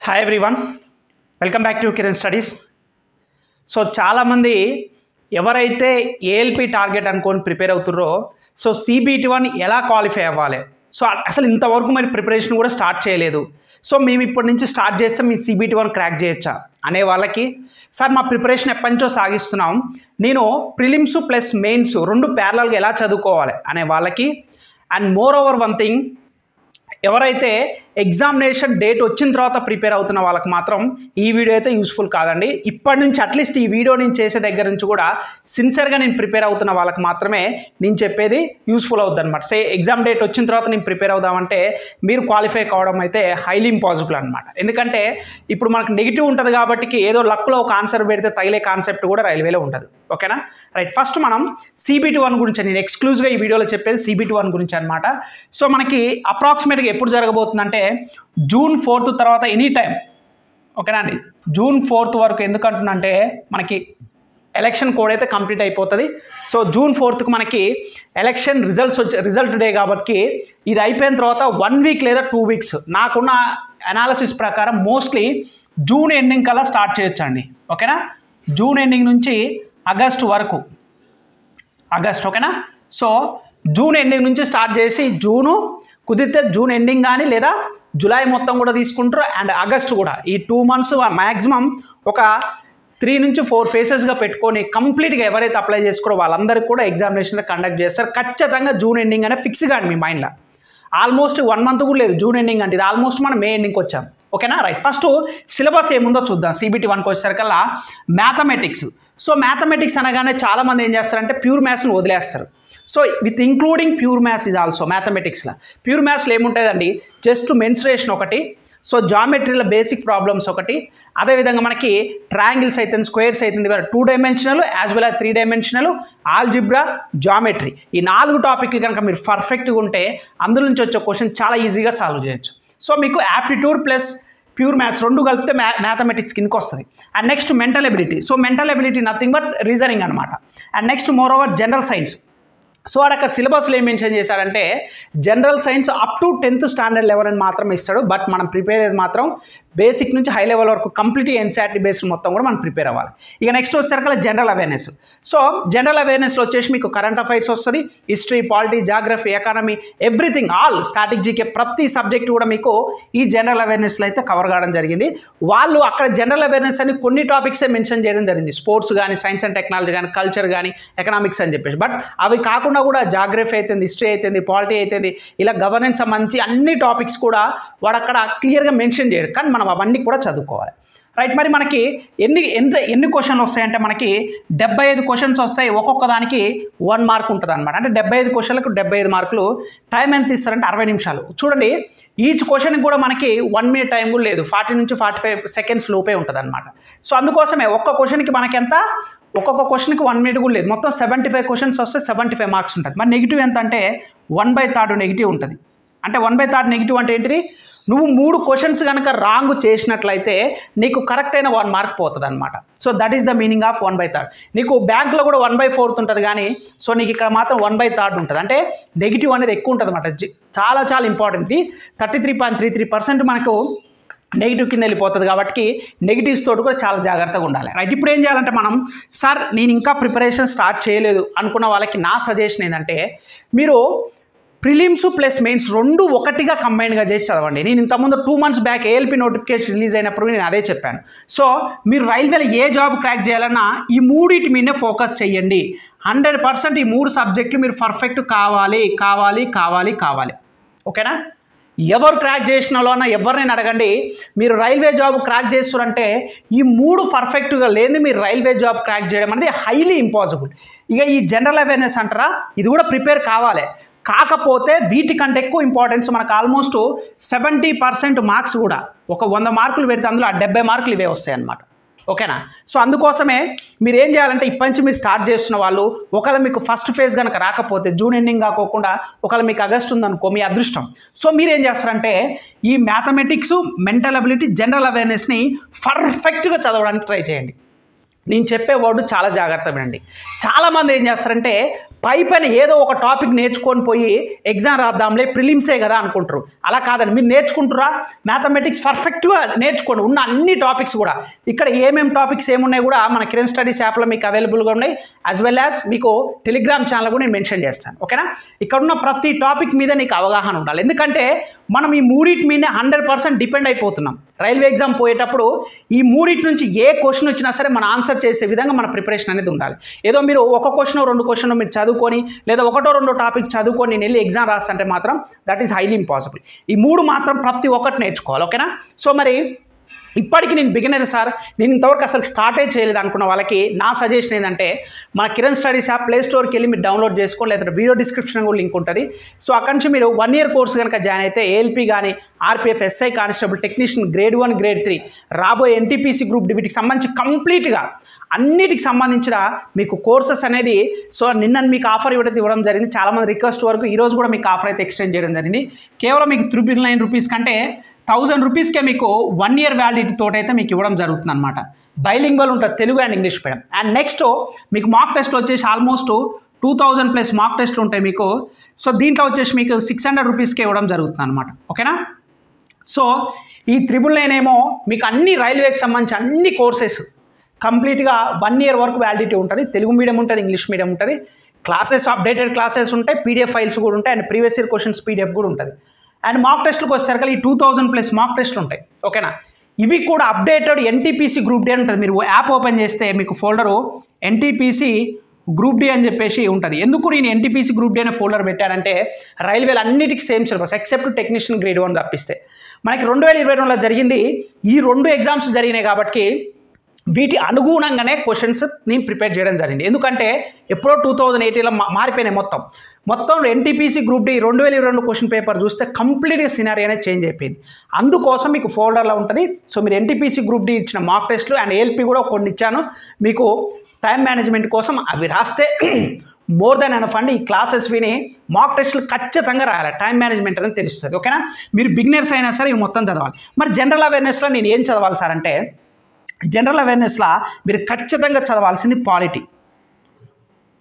Hi everyone, welcome back to Kiran studies. So చాలామంది ఎవరైతే ALP target అనుకొని ప్రిపేర్ అవుతున్నారో సో CBT1 ఎలా క్వాలిఫై అవ్వాలి, సో అసలు ఇంతవరకు మరి ప్రిపరేషన్ కూడా స్టార్ట్ చేయలేదు, సో మేము ఇప్పటి నుంచి స్టార్ట్ చేస్తే మీ CBT1 క్రాక్ చేయొచ్చా అనే వాళ్ళకి, సార్ మా ప్రిపరేషన్ ఎప్పటి నుంచో సాగిస్తున్నాం, నేను ప్రిలిమ్స్ ప్లస్ మెయిన్స్ రెండు ప్యారలల్గా ఎలా చదువుకోవాలి అనే వాళ్ళకి, and more over one thing, ఎవరైతే ఎగ్జామినేషన్ డేట్ వచ్చిన తర్వాత ప్రిపేర్ అవుతున్న వాళ్ళకి మాత్రం ఈ వీడియో అయితే యూస్ఫుల్ కాదండి. ఇప్పటి నుంచి అట్లీస్ట్ ఈ వీడియో నేను చేసే దగ్గర నుంచి కూడా సిన్సియర్గా నేను ప్రిపేర్ అవుతున్న వాళ్ళకి మాత్రమే నేను చెప్పేది యూస్ఫుల్ అవుతుంది అనమాట. ఎగ్జామ్ డేట్ వచ్చిన తర్వాత నేను ప్రిపేర్ అవుదామంటే మీరు క్వాలిఫై కావడం అయితే హైలీ ఇంపాసిబుల్ అనమాట. ఎందుకంటే ఇప్పుడు మనకు నెగిటివ్ ఉంటుంది కాబట్టి ఏదో లక్లో ఒక ఆన్సర్ పెడితే తగిలే కాన్సెప్ట్ కూడా రైల్వేలో ఉంటుంది. ఓకేనా, రైట్. ఫస్ట్ మనం CBT1 గురించి నేను ఎక్స్క్లూజివ్గా ఈ వీడియోలో చెప్పేది CBT1 గురించి అనమాట. సో మనకి అప్రాక్సిమేట్గా ఎప్పుడు జరగబోతుందంటే June 4th తర్వాత ఎనీ టైం. ఓకేనా అండి, June 4th వరకు. ఎందుకంటున్నంటే మనకి ఎలక్షన్ కోడ్ అయితే కంప్లీట్ అయిపోతుంది. సో June 4th మనకి ఎలక్షన్ రిజల్ట్ డే కాబట్టి ఇది అయిపోయిన తర్వాత 1 వీక్ లేదా 2 వీక్స్ నాకున్న అనాలిసిస్ ప్రకారం మోస్ట్లీ జూన్ ఎండింగ్ కల్లా స్టార్ట్ చేయొచ్చు అండి. ఓకేనా, జూన్ ఎండింగ్ నుంచి ఆగస్ట్ వరకు. ఓకేనా, సో జూన్ ఎండింగ్ నుంచి స్టార్ట్ చేసి జూను కుదిరితే జూన్ ఎండింగ్ కానీ లేదా జూలై మొత్తం కూడా తీసుకుంటారు, అండ్ ఆగస్ట్ కూడా. ఈ 2 months మ్యాక్సిమం ఒక 3 నుంచి 4 ఫేసెస్గా పెట్టుకొని కంప్లీట్గా ఎవరైతే అప్లై చేసుకోరో వాళ్ళందరికీ కూడా ఎగ్జామినేషన్ కండక్ట్ చేస్తారు. ఖచ్చితంగా జూన్ ఎండింగ్ అనే ఫిక్స్ కాదు మీ మైండ్లో. ఆల్మోస్ట్ 1 month కూడా లేదు జూన్ ఎండింగ్ అంటే, ఇది ఆల్మోస్ట్ మనం మే ఎండింగ్కి వచ్చాం. ఓకేనా, రైట్. ఫస్ట్ సిలబస్ ఏముందో చూద్దాం. CBT1కి వచ్చేసరికల్లా మ్యాథమెటిక్స్. సో మ్యాథమెటిక్స్ అనగానే చాలామంది ఏం చేస్తారంటే ప్యూర్ మ్యాథ్స్ని వదిలేస్తారు. So with including pure maths ఇది ఆల్సో మ్యాథమెటిక్స్లో. ప్యూర్ మ్యాథ్స్లో ఏముంటుందండి, జస్ట్ మెన్సురేషన్ ఒకటి, సో జామెట్రీలో బేసిక్ ప్రాబ్లమ్స్ ఒకటి, అదేవిధంగా మనకి ట్రయాంగిల్స్ అయితే స్క్వేర్స్ అవుతుంది 2 dimensional as well as 3 dimensional, algebra, geometry. ఈ 4 టాపిక్లు కనుక మీరు పర్ఫెక్ట్గా ఉంటే అందులో నుంచి వచ్చే క్వశ్చన్ చాలా ఈజీగా సాల్వ్ చేయొచ్చు. సో మీకు యాప్టిట్యూడ్ ప్లస్ ప్యూర్ మ్యాథ్స్ రెండు కలిపితే మ్యాథమెటిక్స్ కిందకి వస్తుంది. And next mental ability. So mental ability nothing but reasoning అనమాట. And next moreover general science. So అక్కడ సిలబస్లో ఏం మెన్షన్ చేశాడంటే general science up to 10th standard level అని మాత్రం ఇస్తాడు. బట్ మనం ప్రిపేర్ అయ్యేది మాత్రం బేసిక్ నుంచి హై లెవెల్ వరకు కంప్లీట్ NCERT బేస్డ్ మొత్తం కూడా మనం ప్రిపేర్ అవ్వాలి. ఇక నెక్స్ట్ వచ్చేసరికి జనరల్ అవేర్నెస్. సో జనరల్ అవేర్నెస్లో వచ్చేసి మీకు కరెంట్ అఫైర్స్ వస్తుంది, history, polity, geography, economy, everything all static GK ప్రతి సబ్జెక్ట్ కూడా మీకు ఈ జనరల్ అవేర్నెస్లో అయితే కవర్ కావడం జరిగింది. వాళ్ళు అక్కడ జనరల్ అవేర్నెస్ అని కొన్ని టాపిక్సే మెన్షన్ చేయడం జరిగింది, స్పోర్ట్స్ కానీ, సైన్స్ అండ్ టెక్నాలజీ కానీ, కల్చర్ కానీ, ఎకనామిక్స్ అని చెప్పేసి. బట్ అవి కాకుండా కూడా జాగ్రఫీ అయితేంది, హిస్టరీ అయితేంది, పాలిటీ అయితేంది, ఇలా గవర్నెన్స్ సంబంధించి అన్ని టాపిక్స్ కూడా వాడు అక్కడ క్లియర్గా మెన్షన్ చేయడు, కానీ మనం అవన్నీ కూడా చదువుకోవాలి. రైట్. మరి మనకి ఎన్ని క్వశ్చన్లు వస్తాయంటే మనకి 75 క్వశ్చన్స్ వస్తాయి. ఒక్కొక్క దానికి 1 మార్క్ ఉంటుంది అనమాట. అంటే 75 క్వశ్చన్లకు 75 మార్కులు. టైం ఎంత ఇస్తారంటే 60 నిమిషాలు. చూడండి, ఈచ్ క్వశ్చన్కి కూడా మనకి 1 minute టైం కూడా లేదు, 40 నుంచి 45 seconds లోపే ఉంటుంది అనమాట. సో అందుకోసమే ఒక్క క్వశ్చన్కి మనకి ఎంత, ఒక్కొక్క క్వశ్చన్కి 1 minute కూడా లేదు. మొత్తం 75 క్వశ్చన్స్ వస్తే 75 మార్క్స్ ఉంటుంది. మరి నెగిటివ్ ఎంత అంటే 1/3 నెగిటివ్ ఉంటుంది. అంటే 1/3 నెగిటివ్ అంటే ఏంటిది, నువ్వు 3 క్వశ్చన్స్ కనుక రాంగ్ చేసినట్లయితే నీకు కరెక్ట్ అయిన 1 మార్క్ పోతుంది అనమాట. So that is the meaning of 1/3. నీకు బ్యాంక్లో కూడా 1/4 ఉంటుంది, కానీ సో నీకు ఇక్కడ మాత్రం 1/3 ఉంటుంది. అంటే నెగిటివ్ అనేది ఎక్కువ ఉంటుంది అనమాట. చాలా చాలా ఇంపార్టెంట్. 33.33% మనకు నెగిటివ్ కింద వెళ్ళిపోతుంది. కాబట్టి నెగిటివ్స్ తోటి కూడా చాలా జాగ్రత్తగా ఉండాలి. రైట్. ఇప్పుడు ఏం చేయాలంటే మనం, సార్ నేను ఇంకా ప్రిపరేషన్ స్టార్ట్ చేయలేదు అనుకున్న వాళ్ళకి నా సజెషన్ ఏంటంటే మీరు ప్రిలిమ్స్ ప్లస్ మెయిన్స్ రెండు ఒకటిగా కంబైన్గా చేసి చదవండి. నేను ఇంతకుముందు 2 months back ALP notification release అయినప్పుడు నేను అదే చెప్పాను. సో మీరు రైల్వేలో ఏ జాబ్ క్రాక్ చేయాలన్నా ఈ మూడింటి మీదనే ఫోకస్ చేయండి. 100% ఈ 3 సబ్జెక్టులు మీరు పర్ఫెక్ట్ కావాలి కావాలి కావాలి కావాలి. ఓకేనా, ఎవరు క్రాక్ చేసిన వాళ్ళన్నా ఎవరినైనా అడగండి, మీరు రైల్వే జాబ్ క్రాక్ చేస్తారంటే ఈ 3 పర్ఫెక్ట్గా లేని మీరు రైల్వే జాబ్ క్రాక్ చేయడం అనేది హైలీ ఇంపాసిబుల్. ఇక ఈ జనరల్ అవేర్నెస్ అంటారా, ఇది కూడా ప్రిపేర్ కావాలి. కాకపోతే వీటికంటే ఎక్కువ ఇంపార్టెన్స్ మనకు ఆల్మోస్ట్ 70% మార్క్స్ కూడా, ఒక 100 మార్కులు పెడితే అందులో 70 మార్కులు ఇవే వస్తాయి అన్నమాట. ఓకేనా, సో అందుకోసమే మీరు ఏం చేయాలంటే ఇప్పటి నుంచి మీరు స్టార్ట్ చేస్తున్న వాళ్ళు, ఒకవేళ మీకు ఫస్ట్ ఫేజ్ కనుక రాకపోతే జూన్ ఎండింగ్ కాకోకుండా ఒకవేళ మీకు ఆగస్ట్ ఉందనుకో మీ అదృష్టం. సో మీరు ఏం చేస్తారంటే ఈ మ్యాథమెటిక్స్, మెంటల్ అబిలిటీ, జనరల్ అవేర్నెస్ని పర్ఫెక్ట్గా చదవడానికి ట్రై చేయండి. నేను చెప్పే వర్డ్ చాలా జాగ్రత్తగా వినండి. చాలామంది ఏం చేస్తారంటే పైన ఏదో ఒక టాపిక్ నేర్చుకొని పోయి ఎగ్జామ్ రాద్దాంలే ప్రిలిమ్సే కదా అనుకుంటారు. అలా కాదండి. మీరు నేర్చుకుంటారా మ్యాథమెటిక్స్ పర్ఫెక్ట్గా నేర్చుకోండి. ఉన్న అన్ని టాపిక్స్ కూడా ఇక్కడ ఏమేమి టాపిక్స్ ఏమున్నాయి కూడా మన కిరణ్ స్టడీస్ యాప్లో మీకు అవైలబుల్గా ఉన్నాయి. యాజ్ వెల్ యాజ్ మీకు టెలిగ్రామ్ ఛానల్ కూడా నేను మెన్షన్ చేస్తాను. ఓకేనా? ఇక్కడ ఉన్న ప్రతి టాపిక్ మీద నీకు అవగాహన ఉండాలి. ఎందుకంటే మనం ఈ మూడింటి మీదనే 100% డిపెండ్ అయిపోతున్నాం. రైల్వే ఎగ్జామ్ పోయేటప్పుడు ఈ మూడింటి నుంచి ఏ క్వశ్చన్ వచ్చినా సరే మన ఆన్సర్ చేసే విధంగా మన ప్రిపరేషన్ అనేది ఉండాలి. ఏదో మీరు ఒక క్వశ్చన్ 2 క్వశ్చన్ మీరు చదువుకొని లేదా 1-2 టాపిక్ చదువుకొని నేను వెళ్ళి ఎగ్జామ్ రాస్తుంటే మాత్రం దట్ ఈస్ హైలీ ఇంపాసిబుల్. ఈ 3 మాత్రం ప్రతి ఒక్కటి నేర్చుకోవాలి. ఓకేనా? సో మరి ఇప్పటికి నేను బిగినర్ సార్, నేను ఇంతవరకు అసలు స్టార్టే చేయలేదు అనుకున్న వాళ్ళకి నా సజెషన్ ఏంటంటే మన కిరణ్ స్టడీస్ యాప్ ప్లే స్టోర్కి వెళ్ళి మీరు డౌన్లోడ్ చేసుకోండి, లేదా వీడియో డిస్క్రిప్షన్ కూడా లింక్ ఉంటుంది. సో అక్కడి నుంచి మీరు 1 year కోర్స్ కనుక జాయిన్ అయితే ఏఎల్పీ కానీ RPF, SI constable technician grade 1 grade 3 రాబోయే ఎన్టీపీసీ గ్రూప్ డి వీటికి సంబంధించి కంప్లీట్గా అన్నిటికి సంబంధించిన మీకు కోర్సెస్ అనేది సో నిన్న మీకు ఆఫర్ ఇవ్వడం జరిగింది. చాలామంది రిక్వెస్ట్ వరకు ఈరోజు కూడా మీకు ఆఫర్ అయితే ఎక్స్టెండ్ చేయడం జరిగింది. కేవలం మీకు 399 రూపీస్ కంటే 1000 రూపీస్కే మీకు 1 year వ్యాలిడిటీ తోటి అయితే మీకు ఇవ్వడం జరుగుతుంది అనమాట. బైలింగ్వల్ ఉంటుంది, Telugu and English medium. And next మీకు మాక్ టెస్ట్లు వచ్చేసి ఆల్మోస్ట్ 2000+ మాక్ టెస్ట్లు ఉంటాయి మీకు. సో దీంట్లో వచ్చేసి మీకు 600 రూపీస్కే ఇవ్వడం జరుగుతుంది అనమాట. ఓకేనా? సో ఈ 999 ఏమో మీకు అన్ని రైల్వేకి సంబంధించి అన్ని కోర్సెస్ కంప్లీట్గా 1 year వరకు వ్యాలిడిటీ ఉంటుంది. తెలుగు మీడియం ఉంటుంది, ఇంగ్లీష్ మీడియం ఉంటుంది. క్లాసెస్ అప్డేటెడ్ క్లాసెస్ ఉంటాయి, పీడిఎఫ్ ఫైల్స్ కూడా ఉంటాయి, and previous year questions PDF కూడా ఉంటుంది. అండ్ మాక్ టెస్ట్లకు వచ్చేసరికి ఈ 2000+ మాక్ టెస్ట్లు ఉంటాయి. ఓకేనా? ఇవి కూడా అప్డేటెడ్ ఎన్టీపీసీ గ్రూప్ డి ఉంటుంది. మీరు యాప్ ఓపెన్ చేస్తే మీకు ఫోల్డరు ఎన్టీపీసీ గ్రూప్ డి అని చెప్పేసి ఉంటుంది. ఎందుకు నేను ఎన్టీపీసీ గ్రూప్ డి అనే ఫోల్డర్ పెట్టానంటే రైల్వేలు అన్నిటికీ same syllabus except technician grade 1 తప్పిస్తే. మనకి 2022లో జరిగింది, ఈ 2 ఎగ్జామ్స్ జరిగినాయి కాబట్టి వీటి అనుగుణంగానే క్వశ్చన్స్ నేను ప్రిపేర్ చేయడం జరిగింది. ఎందుకంటే ఎప్పుడో 2018లో మారిపోయినాయి మొత్తం NTPC group D 2022 question paper చూస్తే కంప్లీట్గా సినారీ అనేది చేంజ్ అయిపోయింది. అందుకోసం మీకు ఫోల్డర్లో ఉంటుంది. సో మీరు ఎన్టీపీసీ గ్రూప్ డి ఇచ్చిన మాక్ టెస్ట్లు అండ్ ఏఎల్పీ కూడా కొన్ని ఇచ్చాను మీకు టైం మేనేజ్మెంట్ కోసం. అవి రాస్తే మోర్ దెన్ ఎనఫ్ అండి. ఈ క్లాసెస్ విని మాక్ టెస్ట్లు ఖచ్చితంగా రాయాలి. టైం మేనేజ్మెంట్ అనేది తెలుస్తుంది. ఓకేనా? మీరు బిగినర్స్ అయినా సరే ఇవి మొత్తం చదవాలి. మరి జనరల్ అవేర్నెస్లో నేను ఏం చదవాలి సార్ అంటే జనరల్ అవేర్నెస్లో మీరు ఖచ్చితంగా చదవాల్సింది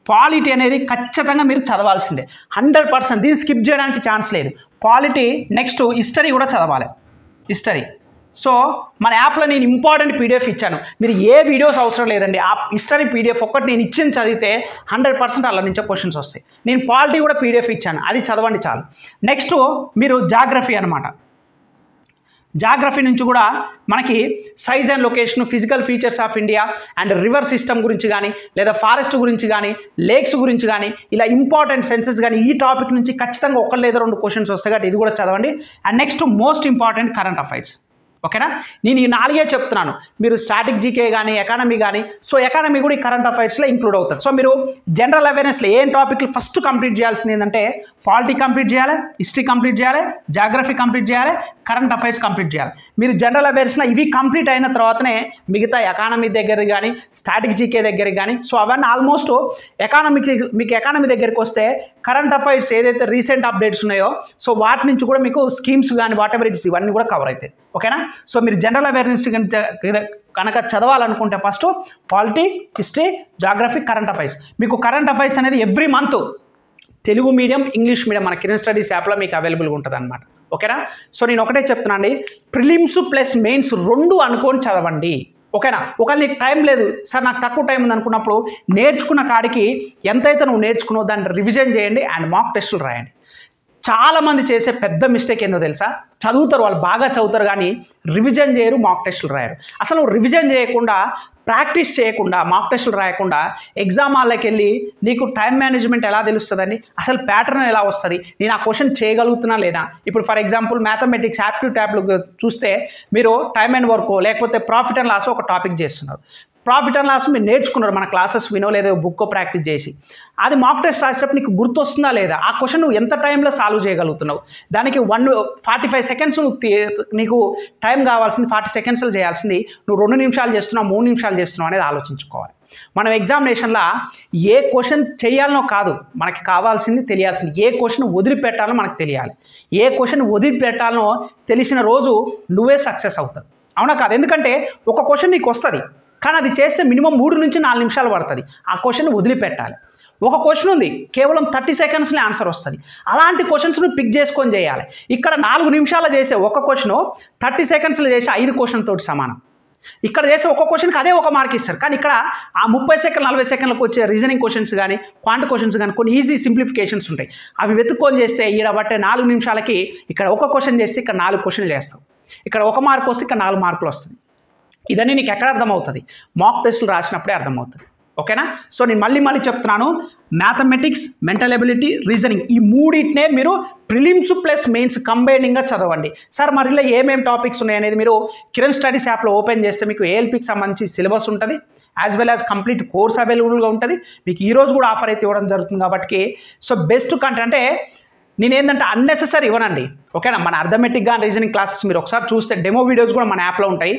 పాలిటీ అనేది ఖచ్చితంగా మీరు చదవాల్సిందే 100%. దీన్ని స్కిప్ చేయడానికి ఛాన్స్ లేదు. పాలిటీ నెక్స్ట్ హిస్టరీ కూడా చదవాలి. హిస్టరీ సో మన యాప్లో నేను ఇంపార్టెంట్ పీడిఎఫ్ ఇచ్చాను. మీరు ఏ వీడియోస్ అవసరం లేదండి. ఆ హిస్టరీ పీడిఎఫ్ ఒక్కటి నేను ఇచ్చిన చదివితే 100% అలా నుంచే క్వశ్చన్స్ వస్తాయి. నేను పాలిటీ కూడా పీడిఎఫ్ ఇచ్చాను, అది చదవండి చాలు. నెక్స్ట్ మీరు జాగ్రఫీ అనమాట. జాగ్రఫీ నుంచి కూడా మనకి size and location, physical features of India and river system గురించి కానీ లేదా ఫారెస్ట్ గురించి కానీ లేక్స్ గురించి కానీ ఇలా ఇంపార్టెంట్ సెన్సెస్ కానీ ఈ టాపిక్ నుంచి ఖచ్చితంగా 1 లేదా 2 క్వశ్చన్స్ వస్తాయి కాబట్టి ఇది కూడా చదవండి. And next most important current affairs. ఓకేనా? నేను ఈ 4 చెప్తున్నాను. మీరు స్టాటిక్ జీకే కానీ ఎకానమీ కానీ సో ఎకానమీ కూడా ఈ కరెంట్ అఫైర్స్లో ఇంక్లూడ్ అవుతుంది. సో మీరు జనరల్ అవేర్నెస్లో ఏం టాపిక్లు ఫస్ట్ కంప్లీట్ చేయాల్సింది ఏంటంటే పాలిటీ కంప్లీట్ చేయాలి, హిస్టరీ కంప్లీట్ చేయాలి, జాగ్రఫీ కంప్లీట్ చేయాలి, కరెంట్ అఫైర్స్ కంప్లీట్ చేయాలి. మీరు జనరల్ అవేర్స్లో ఇవి కంప్లీట్ అయిన తర్వాతనే మిగతా ఎకానమీ దగ్గర కానీ స్టాటిక్ జీకే దగ్గరికి కానీ సో అవన్నీ ఆల్మోస్ట్ మీకు ఎకానమీ దగ్గరికి వస్తే కరెంట్ అఫైర్స్ ఏదైతే రీసెంట్ అప్డేట్స్ ఉన్నాయో సో వాటి నుంచి కూడా మీకు స్కీమ్స్ కానీ వాట్ ఎవర్ ఇట్స్ ఇవన్నీ కూడా కవర్ అవుతాయి. ఓకేనా? సో మీరు జనరల్ అవేర్నెస్ కనుక చదవాలనుకుంటే first polity, history, geography, current affairs. మీకు కరెంట్ అఫైర్స్ అనేది every month Telugu medium, English medium మన కిరణ్ స్టడీస్ యాప్లో మీకు అవైలబుల్గా ఉంటుంది అనమాట. ఓకేనా? సో నేను ఒకటే చెప్తున్నానండి, ప్రిలిమ్స్ ప్లస్ మెయిన్స్ 2 అనుకొని చదవండి. ఓకేనా? ఒకవేళ నీకు టైం లేదు సార్, నాకు తక్కువ టైం ఉంది అనుకున్నప్పుడు నేర్చుకున్న కాడికి ఎంతైతే నువ్వు నేర్చుకున్నావు దాన్ని రివిజన్ చేయండి అండ్ మాక్ టెస్టులు రాయండి. చాలామంది చేసే పెద్ద మిస్టేక్ ఏందో తెలుసా? చదువుతారు, వాళ్ళు బాగా చదువుతారు కానీ రివిజన్ చేయరు, మాక్ టెస్టులు రాయరు. అసలు రివిజన్ చేయకుండా ప్రాక్టీస్ చేయకుండా మాక్ టెస్టులు రాయకుండా ఎగ్జామ్ హాల్లోకి వెళ్ళి నీకు టైం మేనేజ్మెంట్ ఎలా తెలుస్తుందండి? అసలు ప్యాటర్న్ ఎలా వస్తుంది? నేను ఆ క్వశ్చన్ చేయగలుగుతున్నా లేదా? ఇప్పుడు ఫర్ ఎగ్జాంపుల్ మ్యాథమెటిక్స్ యాప్టిట్యూడ్ ట్యాబ్లు చూస్తే మీరు టైమ్ అండ్ వర్క్ లేకపోతే ప్రాఫిట్ అండ్ లాస్ ఒక టాపిక్ చేస్తున్నారు. ప్రాఫిట్ అండ్ లాస్ మీరు నేర్చుకున్నారు, మన క్లాసెస్ వినో లేదా బుక్ ప్రాక్టీస్ చేసి. అది మాక్ టెస్ట్ రాసేటప్పుడు నీకు గుర్తొస్తుందా లేదా? ఆ క్వశ్చన్ నువ్వు ఎంత టైంలో సాల్వ్ చేయగలుగుతున్నావు? దానికి 45 సెకండ్స్ నీకు టైం కావాల్సింది 40 సెకండ్స్లో చేయాల్సింది నువ్వు 2 నిమిషాలు చేస్తున్నావు, 3 నిమిషాలు చేస్తున్నావు అనేది ఆలోచించుకోవాలి. మనం ఎగ్జామినేషన్లో ఏ క్వశ్చన్ చేయాలనో కాదు మనకి కావాల్సింది, తెలియాల్సింది ఏ క్వశ్చన్ వదిలిపెట్టాలో మనకు తెలియాలి. ఏ క్వశ్చన్ వదిలిపెట్టాలనో తెలిసిన రోజు నువ్వే సక్సెస్ అవుతావు. అవునా కాదు? ఎందుకంటే ఒక క్వశ్చన్ నీకు వస్తుంది, కానీ అది చేస్తే మినిమం 3 నుంచి 4 నిమిషాలు పడుతుంది. ఆ క్వశ్చన్ వదిలిపెట్టాలి. ఒక క్వశ్చన్ ఉంది, కేవలం 30 సెకండ్స్లో ఆన్సర్ వస్తుంది. అలాంటి క్వశ్చన్స్ను పిక్ చేసుకొని చేయాలి. ఇక్కడ 4 నిమిషాలు చేసే ఒక క్వశ్చన్ 30 సెకండ్స్లో చేసే 5 క్వశ్చన్ తోటి సమానం. ఇక్కడ చేసే ఒక క్వశ్చన్కి అదే ఒక మార్క్ ఇస్తారు. కానీ ఇక్కడ ఆ 30 సెకండ్ 40 సెకండ్లకు వచ్చే రీజనింగ్ క్వశ్చన్స్ కానీ క్వాంట్ క్వశ్చన్స్ కానీ కొన్ని ఈజీ సింప్లిఫికేషన్స్ ఉంటాయి. అవి వెతుక్కొని చేస్తే ఈడ బట్టే 4 నిమిషాలకి ఇక్కడ ఒక క్వశ్చన్ చేస్తే ఇక్కడ 4 క్వశ్చన్లు చేస్తాం. ఇక్కడ 1 మార్క్ వస్తే ఇక్కడ 4 మార్కులు వస్తుంది. ఇదన్నీ నీకు ఎక్కడ అర్థమవుతుంది? మాక్ టెస్టులు రాసినప్పుడే అర్థమవుతుంది. ఓకేనా? సో నేను మళ్ళీ చెప్తున్నాను, మ్యాథమెటిక్స్, మెంటల్ ఎబిలిటీ, రీజనింగ్ ఈ మూడింటినే మీరు ప్రిలిమ్స్ ప్లస్ మెయిన్స్ కంబైనింగ్గా చదవండి. సార్ మరి ఇలా ఏమేమి టాపిక్స్ ఉన్నాయి అనేది మీరు కిరణ్ స్టడీస్ యాప్లో ఓపెన్ చేస్తే మీకు ఏఎల్పికి సంబంధించి సిలబస్ ఉంటుంది, as well as complete course అవైలబుల్గా ఉంటుంది. మీకు ఈరోజు కూడా ఆఫర్ అయితే ఇవ్వడం జరుగుతుంది కాబట్టి సో బెస్ట్ కంటెంట్ అంటే నేనేంటంటే అన్నెసెసరీ ఇవ్వనండి. ఓకేనా? మన అర్థమెటిక్గా రీజనింగ్ క్లాసెస్ మీరు ఒకసారి చూస్తే డెమో వీడియోస్ కూడా మన యాప్లో ఉంటాయి.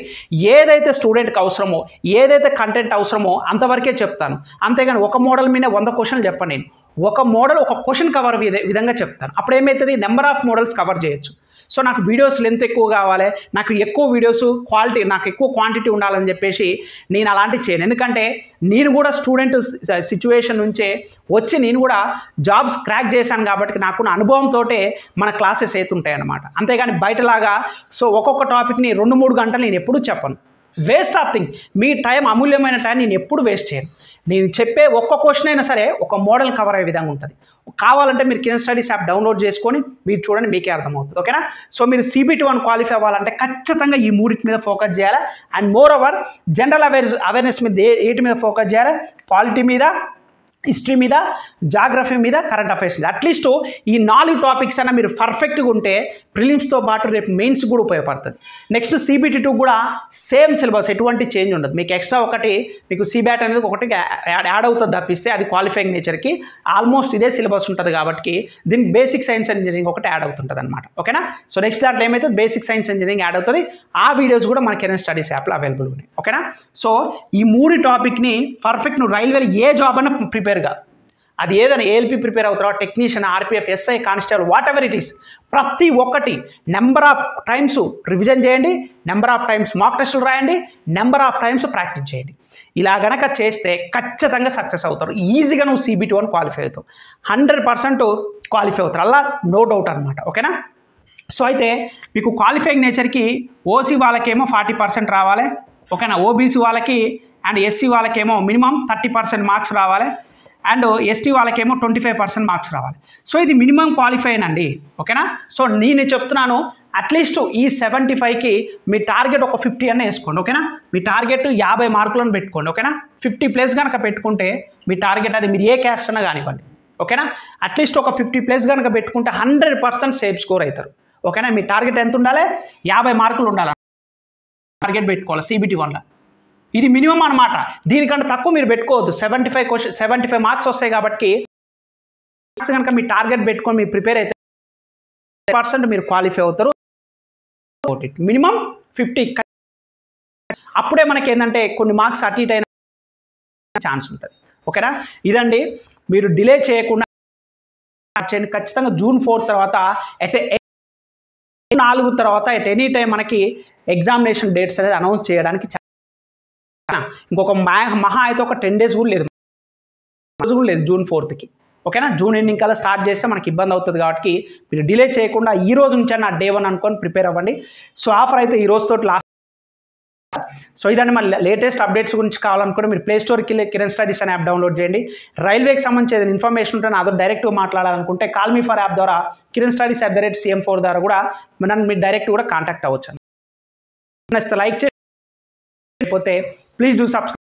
ఏదైతే స్టూడెంట్కి అవసరమో, ఏదైతే కంటెంట్ అవసరమో అంతవరకే చెప్తాను. అంతేగాని ఒక మోడల్ మీద 100 క్వశ్చన్లు చెప్పను నేను. ఒక మోడల్ ఒక క్వశ్చన్ కవర్ విధంగా చెప్తాను. అప్పుడు ఏమవుతుంది? నెంబర్ ఆఫ్ మోడల్స్ కవర్ చేయొచ్చు. సో నాకు వీడియోస్ లెంత్ ఎక్కువ కావాలి, నాకు ఎక్కువ వీడియోస్ క్వాలిటీ, నాకు ఎక్కువ క్వాంటిటీ ఉండాలని చెప్పేసి నేను అలాంటివి చేయను. ఎందుకంటే నేను కూడా స్టూడెంట్ సిచ్యువేషన్ నుంచే వచ్చి నేను కూడా జాబ్స్ క్రాక్ చేశాను కాబట్టి నాకున్న అనుభవంతో మన క్లాసెస్ అవుతుంటాయి అన్నమాట. అంతేగాని బయటలాగా సో ఒక్కొక్క టాపిక్ని 2-3 గంటలు నేను ఎప్పుడూ చెప్పను. Waste of thing. Me time, అమూల్యమైన టైం నేను ఎప్పుడు వేస్ట్ చేయను. నేను చెప్పే ఒక్క క్వశ్చన్ అయినా సరే ఒక మోడల్ కవర్ అయ్యే విధంగా ఉంటుంది. కావాలంటే మీరు కిరణ్ స్టడీస్ యాప్ డౌన్లోడ్ చేసుకొని మీరు చూడండి, మీకే అర్థమవుతుంది. ఓకేనా? సో మీరు CBT1 క్వాలిఫై అవ్వాలంటే ఖచ్చితంగా ఈ మూడింటి మీద ఫోకస్ చేయాలి. And more over general awareness మీద ఏటి మీద ఫోకస్ చేయాలి? పాలిటీ మీద, హిస్టరీ మీద, జాగ్రఫీ మీద, కరెంట్ అఫైర్స్ మీద. అట్లీస్ట్ ఈ 4 టాపిక్స్ అయినా మీరు పర్ఫెక్ట్గా ఉంటే ప్రిలిమ్స్తో పాటు రేపు మెయిన్స్ కూడా ఉపయోగపడుతుంది. నెక్స్ట్ CBT2 కూడా సేమ్ సిలబస్, ఎటువంటి చేంజ్ ఉండదు. మీకు ఎక్స్ట్రా ఒకటి మీకు CBAT అనేది ఒకటి యాడ్ అవుతుంది తప్పిస్తే అది క్వాలిఫైయింగ్ నేచర్కి ఆల్మోస్ట్ ఇదే సిలబస్ ఉంటుంది కాబట్టి దీనికి బేసిక్ సైన్స్ ఇంజనీరింగ్ ఒకటి యాడ్ అవుతుంటుంది అనమాట. ఓకేనా? సో నెక్స్ట్ దాంట్లో ఏమైతే బేసిక్ సైన్స్ ఇంజనీరింగ్ యాడ్ అవుతుంది. ఆ వీడియోస్ కూడా మన కిరణ్ స్టడీస్ యాప్లో అవైలబుల్ ఉన్నాయి. ఓకేనా? సో ఈ 3 టాపిక్ని పర్ఫెక్ట్ నువ్వు రైల్వేలో ఏ జాబ్ అయినా ప్రిపేర్గా, అది ఏదైనా ఏఎల్పి ప్రిపేర్ అవుతారో, technician, RPF, SI, constable, what ever it is, ప్రతి ఒక్కటి నెంబర్ ఆఫ్ టైమ్స్ రివిజన్ చేయండి, నెంబర్ ఆఫ్ టైమ్స్ మాక్ టెస్టులు రాయండి, నెంబర్ ఆఫ్ టైమ్స్ ప్రాక్టీస్ చేయండి. ఇలా గనక చేస్తే ఖచ్చితంగా సక్సెస్ అవుతారు. ఈజీగా నువ్వు CBT1 క్వాలిఫై అవుతావు, 100% క్వాలిఫై అవుతారు. అలా నో డౌట్ అనమాట. ఓకేనా? సో అయితే మీకు క్వాలిఫైయింగ్ నేచర్కి OC వాళ్ళకేమో 40% రావాలి. ఓకేనా? OBC వాళ్ళకి అండ్ SC వాళ్ళకేమో మినిమం 30% మార్క్స్ రావాలి. అండ్ ST వాళ్ళకేమో 25% మార్క్స్ రావాలి. సో ఇది మినిమం క్వాలిఫై అండి. ఓకేనా? సో నేను చెప్తున్నాను, అట్లీస్ట్ ఈ 75కి మీ టార్గెట్ ఒక 50 అన్న వేసుకోండి. ఓకేనా? మీ టార్గెట్ 50 మార్కులను పెట్టుకోండి. ఓకేనా? 50+ కనుక పెట్టుకుంటే మీ టార్గెట్ అది మీరు ఏ క్యాస్ట్ అన్నా కానివ్వండి. ఓకేనా? అట్లీస్ట్ ఒక 50+ కనుక పెట్టుకుంటే 100% సేఫ్ స్కోర్ అవుతారు. ఓకేనా? మీ టార్గెట్ ఎంత ఉండాలి? 50 మార్కులు ఉండాలి టార్గెట్ పెట్టుకోవాలి CBT1లో. ఇది మినిమం అనమాట. దీనికంటే తక్కువ మీరు పెట్టుకోవద్దు. 75 మార్క్స్ వస్తాయి కాబట్టి కనుక మీ టార్గెట్ పెట్టుకొని మీరు ప్రిపేర్ అయితే 100% మీరు క్వాలిఫై అవుతారు. మినిమం 50. అప్పుడే మనకి ఏంటంటే కొన్ని మార్క్స్ అటు ఇటు అయిన ఛాన్స్ ఉంటుంది. ఓకేనా? ఇదండి, మీరు డిలే చేయకుండా ఖచ్చితంగా June 4 తర్వాత అట్ 4 తర్వాత ఎట్ ఎనీ టైం మనకి ఎగ్జామినేషన్ డేట్స్ అనేది అనౌన్స్ చేయడానికి ఇంకొక మహా అయితే ఒక 10 days కూడా లేదు, June 4కి. ఓకేనా? జూన్ ఎండింగ్ కల్లా స్టార్ట్ చేస్తే మనకి ఇబ్బంది అవుతుంది కాబట్టి మీరు డిలే చేయకుండా ఈ రోజు నుంచి నా Day 1 అనుకొని ప్రిపేర్ అవ్వండి. సో ఆఫర్ అయితే ఈ రోజుతో లాస్ట్. సో ఇదండి, మన లేటెస్ట్ అప్డేట్స్ గురించి కావాలనుకుంటే మీరు ప్లేస్టోర్కి వెళ్ళి కిరణ్ స్టడీస్ అనే యాప్ డౌన్లోడ్ చేయండి. రైల్వేకి సంబంధించి ఏదైనా ఇన్ఫర్మేషన్ ఉంటే నాతో డైరెక్ట్గా మాట్లాడాలనుకుంటే కాల్ మీ ఫర్ యాప్ ద్వారా కిరణ్ స్టడీస్ @CM4 ద్వారా కూడా నన్ను మీరు డైరెక్ట్ కూడా కాంటాక్ట్ అవ్వచ్చు. లైక్ చేయకపోతే ప్లీజ్ డూ సబ్స్క్రైబ్.